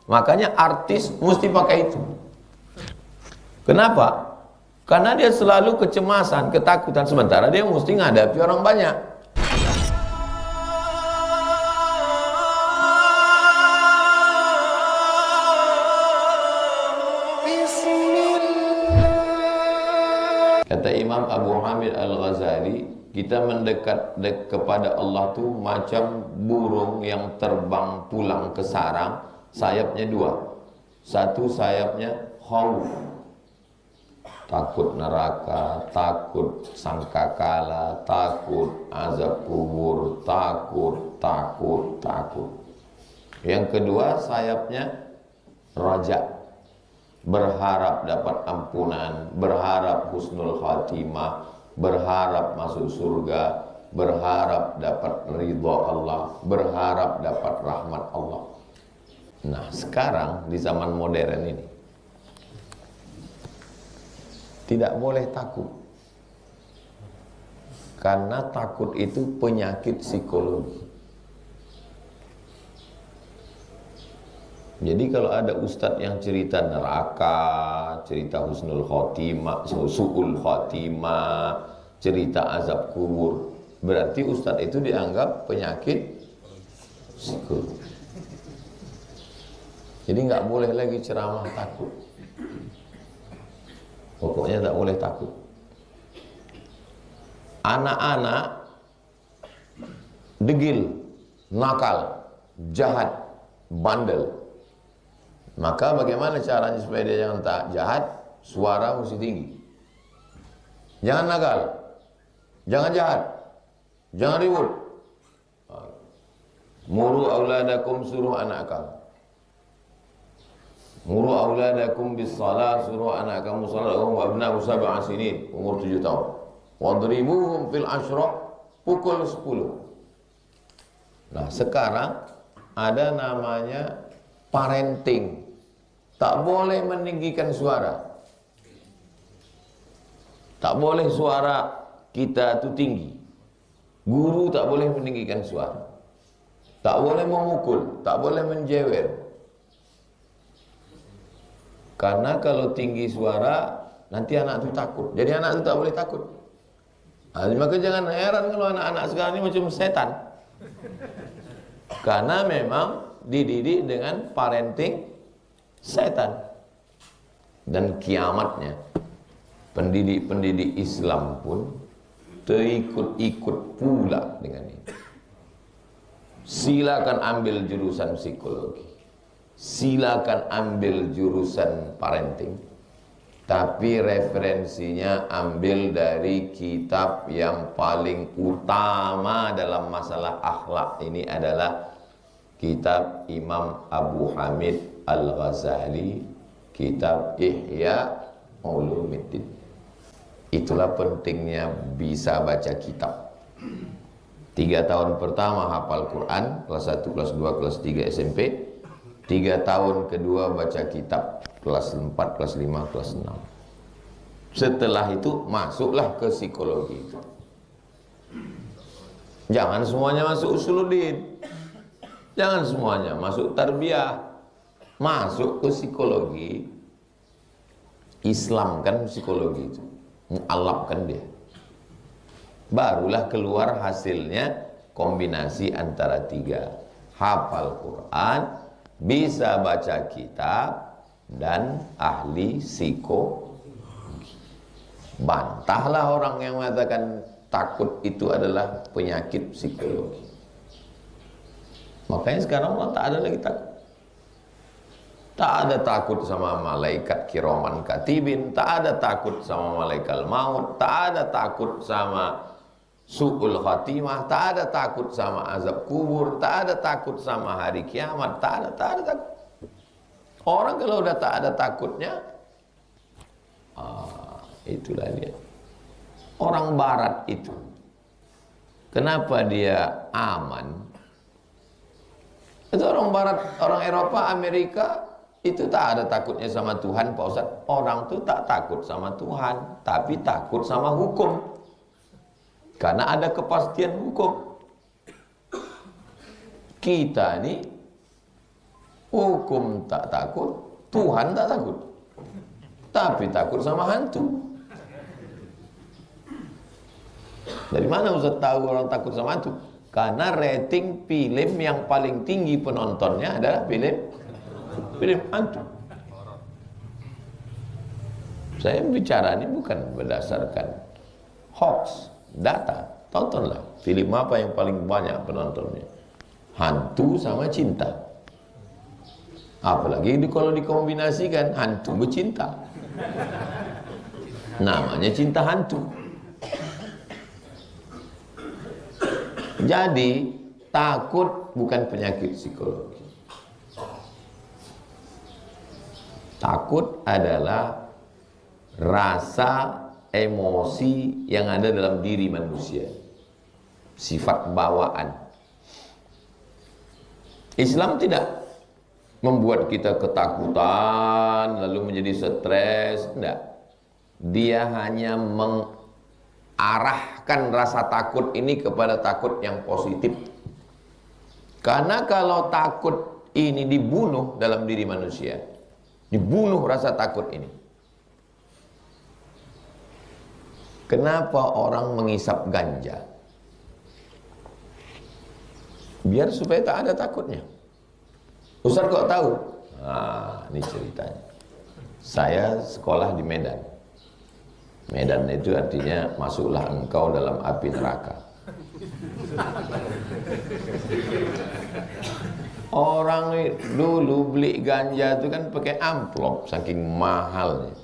Makanya artis mesti pakai itu. Kenapa? Karena dia selalu kecemasan, ketakutan, sementara dia mesti menghadapi orang banyak. Kata Imam Abu Hamid Al-Ghazali, kita mendekat kepada Allah tu macam burung yang terbang pulang ke sarang, sayapnya dua. Satu sayapnya khauf, takut neraka, takut sangkakala, takut azab kubur, takut. Yang kedua sayapnya raja, berharap dapat ampunan, berharap husnul khatimah, berharap masuk surga, berharap dapat ridha Allah, berharap dapat rahmat Allah. Nah, sekarang di zaman modern ini tidak boleh takut, karena takut itu penyakit psikologi. Jadi kalau ada ustadz yang cerita neraka, cerita husnul khotimah, su'ul khotimah, cerita azab kubur, berarti ustadz itu dianggap penyakit psikologi. Jadi nggak boleh lagi ceramah takut. Pokoknya tak boleh takut. Anak-anak degil, nakal, jahat, bandel. Maka bagaimana caranya supaya dia jangan tak jahat? Suara mesti tinggi. Jangan nakal, jangan jahat, jangan ribut. Muru auladakum, suruh anak kamu. Muru auladakum bis salah, suruh anak kamu salat. Wa abna'u sab'a sinin, umur 7 tahun. Wadribuhum fil asyra, pukul 10. Nah, sekarang ada namanya parenting. Tak boleh meninggikan suara. Tak boleh suara kita itu tinggi. Guru tak boleh meninggikan suara. Tak boleh memukul, tak boleh menjewer. Karena kalau tinggi suara, nanti anak itu takut. Jadi anak itu tak boleh takut. Nah, maka jangan heran kalau anak-anak sekarang ini macam setan. Karena memang dididik dengan parenting setan. Dan kiamatnya pendidik-pendidik Islam pun terikut-ikut pula dengan ini. Silakan ambil jurusan psikologi, silakan ambil jurusan parenting, tapi referensinya ambil dari kitab yang paling utama dalam masalah akhlak ini adalah kitab Imam Abu Hamid Al-Ghazali, kitab Ihya Ulumuddin. Itulah pentingnya bisa baca kitab. 3 tahun pertama hafal Quran, kelas 1, kelas 2, kelas 3 SMP. 3 tahun kedua baca kitab, kelas 4, kelas 5, kelas 6. Setelah itu masuklah ke psikologi. Jangan semuanya masuk usuluddin. Jangan semuanya masuk tarbiyah. Masuk ke psikologi. Islam kan psikologi itu, mu'alafkan dia. Barulah keluar hasilnya kombinasi antara 3. Hafal Quran, bisa baca kitab, dan ahli psikologi. Bantahlah orang yang mengatakan takut itu adalah penyakit psikologi. Makanya sekarang Allah tak ada lagi takut. Tak ada takut sama malaikat kiraman katibin, tak ada takut sama malaikat maut, tak ada takut sama su'ul khatimah, tak ada takut sama azab kubur, tak ada takut sama hari kiamat, tak ada takut. Orang kalau udah tak ada takutnya, itulah dia. Orang barat itu, kenapa dia aman? Itu orang barat, orang Eropa, Amerika, itu tak ada takutnya sama Tuhan, Pak Ustaz. Orang itu tak takut sama Tuhan, tapi takut sama hukum. Karena ada kepastian hukum. Kita ini Hukum tak takut, Tuhan tak takut. Tapi takut sama hantu. Dari mana Ustaz tahu orang takut sama hantu? Karena rating film yang paling tinggi penontonnya adalah film hantu. Saya bicara ini bukan berdasarkan hoax, data. Tontonlah film apa yang paling banyak penontonnya. Hantu sama cinta. Apalagi kalau dikombinasikan hantu bercinta. Namanya cinta hantu. Jadi takut bukan penyakit psikologi. Takut adalah rasa emosi yang ada dalam diri manusia, sifat bawaan. Islam tidak membuat kita ketakutan lalu menjadi stres, enggak. Dia hanya mengarahkan rasa takut ini kepada takut yang positif. Karena kalau takut ini dibunuh dalam diri manusia, dibunuh rasa takut ini. Kenapa orang mengisap ganja? Biar supaya tak ada takutnya. Ustaz kok tahu? Nah, ini ceritanya. Saya sekolah di Medan. Medan itu artinya masuklah engkau dalam api neraka. Orang dulu beli ganja itu kan pakai amplop saking mahalnya.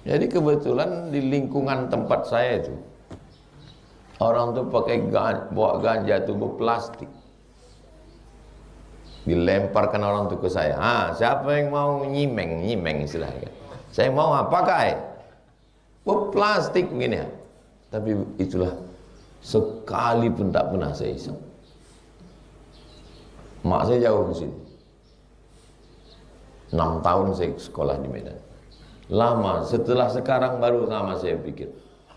Jadi kebetulan di lingkungan tempat saya itu orang tuh pakai bawa ganja itu berplastik. Dilemparkan orang tuh ke saya. Siapa yang mau nyimeng istilahnya. Saya mau pakai. Plastik begini ya. Tapi itulah sekali pun tak pernah saya isap. Mak saya jauh ke sini. 6 tahun saya sekolah di Medan. Lama, setelah sekarang baru lama saya pikir,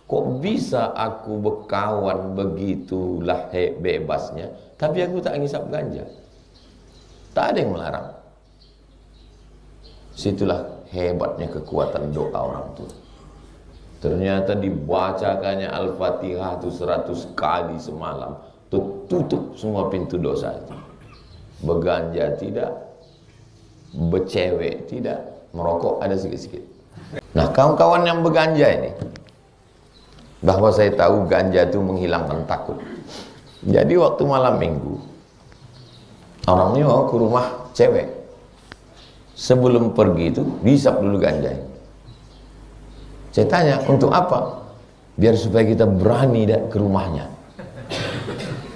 kok bisa aku berkawan begitulah bebasnya, tapi aku tak ngisap ganja. Tak ada yang melarang. Situlah hebatnya kekuatan doa orang tua. Ternyata dibacakannya Al-Fatihah itu 100 kali semalam, tutup semua pintu dosa itu. Berganja tidak, bercewek tidak, merokok ada sikit-sikit. Nah, kawan-kawan yang berganja ini, bahwa saya tahu ganja itu menghilangkan takut. Jadi waktu malam minggu, orang ini mau ke rumah cewek. Sebelum pergi itu, dihisap dulu ganja ini. Saya tanya, untuk apa? Biar supaya kita berani ke rumahnya.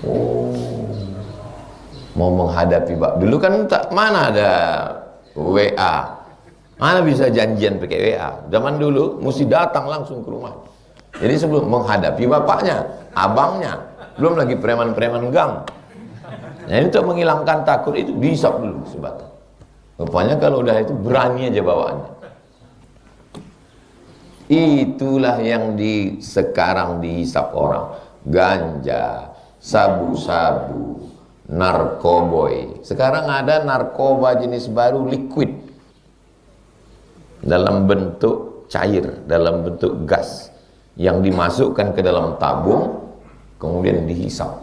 Oh, mau menghadapi dulu kan mana ada WA. Mana bisa janjian pakai WA? Zaman dulu mesti datang langsung ke rumah. Jadi sebelum menghadapi bapaknya, abangnya, belum lagi preman-preman gang. Nah, ini untuk menghilangkan takut itu dihisap dulu sebatang. Rupanya kalau udah itu berani aja bawaannya. Itulah yang sekarang dihisap orang. Ganja, sabu-sabu, narkoboy. Sekarang ada narkoba jenis baru liquid. Dalam bentuk cair, dalam bentuk gas yang dimasukkan ke dalam tabung kemudian dihisap.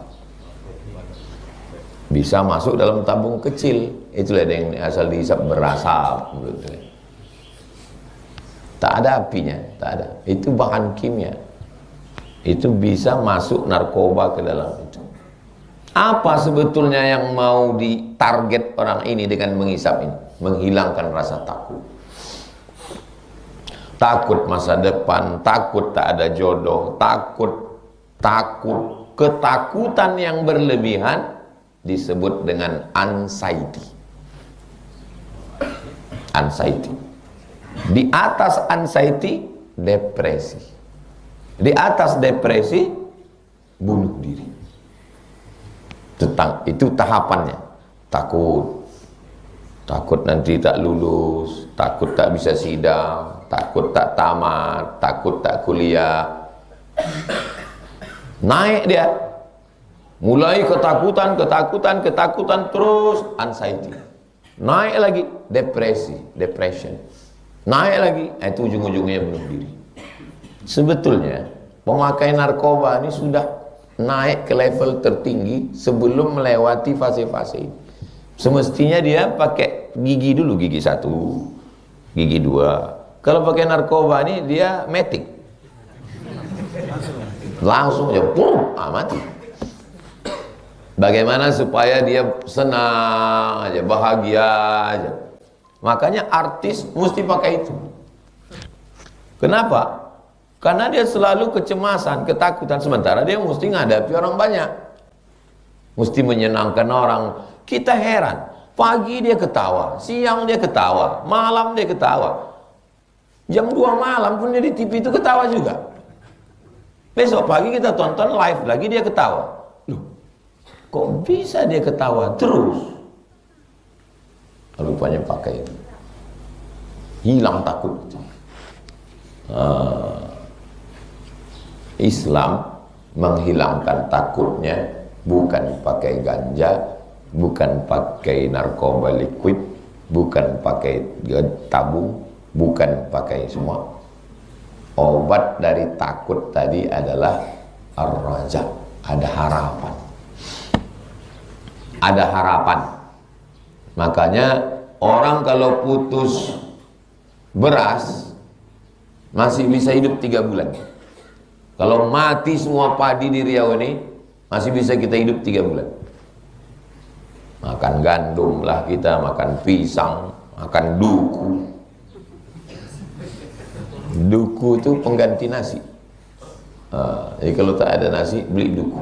Bisa masuk dalam tabung kecil, itulah yang asal dihisap berasap. Tak ada apinya, tak ada. Itu bahan kimia. Itu bisa masuk narkoba ke dalam itu. Apa sebetulnya yang mau ditarget orang ini dengan mengisap ini? Menghilangkan rasa takut. Takut masa depan, takut tak ada jodoh, takut. Ketakutan yang berlebihan disebut dengan anxiety. Anxiety. Di atas anxiety, depresi. Di atas depresi, bunuh diri. Itu tahapannya. Takut nanti tak lulus, takut tak bisa sidang, takut tak tamat, takut tak kuliah. Naik dia. Mulai ketakutan terus anxiety. naik lagi depression, naik lagi, itu ujung-ujungnya bunuh diri. Sebetulnya pemakai narkoba ini sudah naik ke level tertinggi sebelum melewati fase-fase ini. Semestinya dia pakai gigi dulu, gigi 1, gigi 2. Kalau pakai narkoba ini dia metik, langsung aja mati. Bagaimana supaya dia senang aja, bahagia aja. Makanya artis mesti pakai itu. Kenapa? Karena dia selalu kecemasan, ketakutan, sementara dia mesti menghadapi orang banyak, mesti menyenangkan orang. Kita heran, pagi dia ketawa, siang dia ketawa, malam dia ketawa, jam 2 malam pun dia di TV itu ketawa juga. Besok pagi kita tonton live lagi dia ketawa. Loh, kok bisa dia ketawa terus? Rupanya pakai itu, hilang takut. Islam menghilangkan takutnya bukan pakai ganja, bukan pakai narkoba liquid, bukan pakai tabung, bukan pakai semua. Obat dari takut tadi adalah ar-raja, ada harapan. Ada harapan. Makanya orang kalau putus beras masih bisa hidup 3 bulan. Kalau mati semua padi di Riau ini, masih bisa kita hidup 3 bulan. Makan gandum lah kita, makan pisang, makan duku. Duku itu pengganti nasi. Jadi kalau tak ada nasi, beli duku.